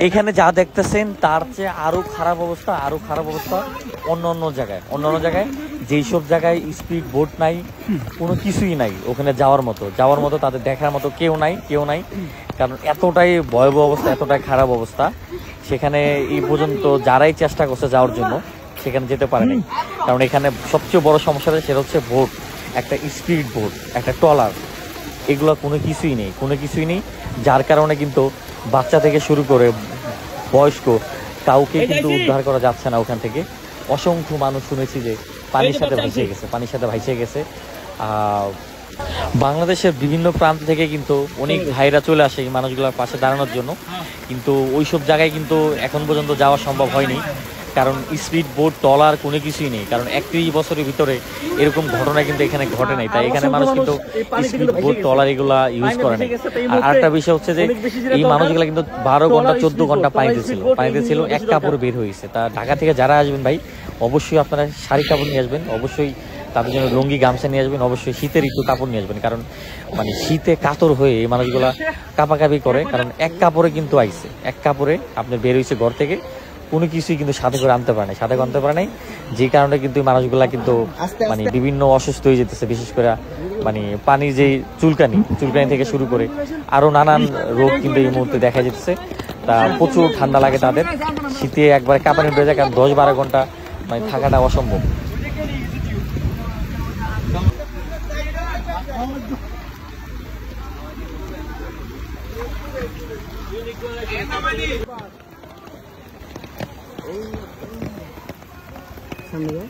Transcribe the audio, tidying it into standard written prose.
এখানে যা দেখতেছেন তার চেয়ে আরো খারাপ অবস্থা, আরো খারাপ অবস্থা অন্য অন্য জায়গায় যেই সব জায়গায় স্পিড বোট নাই, কোনো কিছুই নাই ওখানে যাওয়ার মতো তাদের দেখার মতো কেউ নাই, কারণ এতটাই ভয়াবহ অবস্থা, এতটাই খারাপ অবস্থা। সেখানে এই পর্যন্ত যারাই চেষ্টা করছে যাওয়ার জন্য সেখানে যেতে পারেনি, কারণ এখানে সবচেয়ে বড় সমস্যাটা সেটা হচ্ছে বোট, একটা স্পিড বোট, একটা ট্রলার, এগুলো কোনো কিছুই নেই, যার কারণে কিন্তু বাচ্চা থেকে শুরু করে বয়স্ক কাউকে কিন্তু উদ্ধার করা যাচ্ছে না ওখান থেকে। অসংখ্য মানুষ শুনেছি যে পানির সাথে ভাসিয়ে গেছে। বাংলাদেশের বিভিন্ন প্রান্ত থেকে কিন্তু অনেক ভাইরা চলে আসে এই মানুষগুলোর পাশে দাঁড়ানোর জন্য, কিন্তু ওইসব জায়গায় কিন্তু এখন পর্যন্ত যাওয়া সম্ভব হয়নি, কারণ স্পিড বোট ট্রলার কোনো কিছুই নেই, কারণ 31 বছরের ভিতরে এরকম ঘটনা কিন্তু এখানে ঘটে নাই। তাই এখানে মানুষ কিন্তু স্পিড বোট ট্রলার এগুলা ইউজ করে নাই। আর আরেকটা বিষয় হচ্ছে যে এই মানুষগুলা কিন্তু 12 ঘন্টা 14 ঘন্টা পানিতে ছিল, এক কাপড় বের হয়েছে। তা ঢাকা থেকে যারা আসবেন ভাই অবশ্যই আপনারা শাড়ি কাপড় নিয়ে আসবেন, অবশ্যই তাদের জন্য লুঙ্গি গামছা নিয়ে আসবেন, অবশ্যই শীতের একটু কাপড় নিয়ে আসবেন, কারণ মানে শীতে কাতর হয়ে এই মানুষগুলা কাঁপাকাঁপি করে, কারণ এক কাপড়ে কিন্তু আইছে, এক কাপড়ে আপনি বের হয়েছে ঘর থেকে, কোনো কিছুই কিন্তু সাথে করে আনতে পারে নাই, যে কারণে কিন্তু মানুষগুলা কিন্তু মানে বিভিন্ন অসুস্থ হয়ে যেতেছে, বিশেষ করে মানে পানির যে চুলকানি থেকে শুরু করে আরো নানান রোগ কিন্তু এই মুহূর্তে দেখা যেতেছে। তা প্রচুর ঠান্ডা লাগে তাদের, শীতে একবারে কাঁপানি বেড়ে যায়, কারণ 10-12 ঘন্টা মানে থাকাটা অসম্ভব। সামনে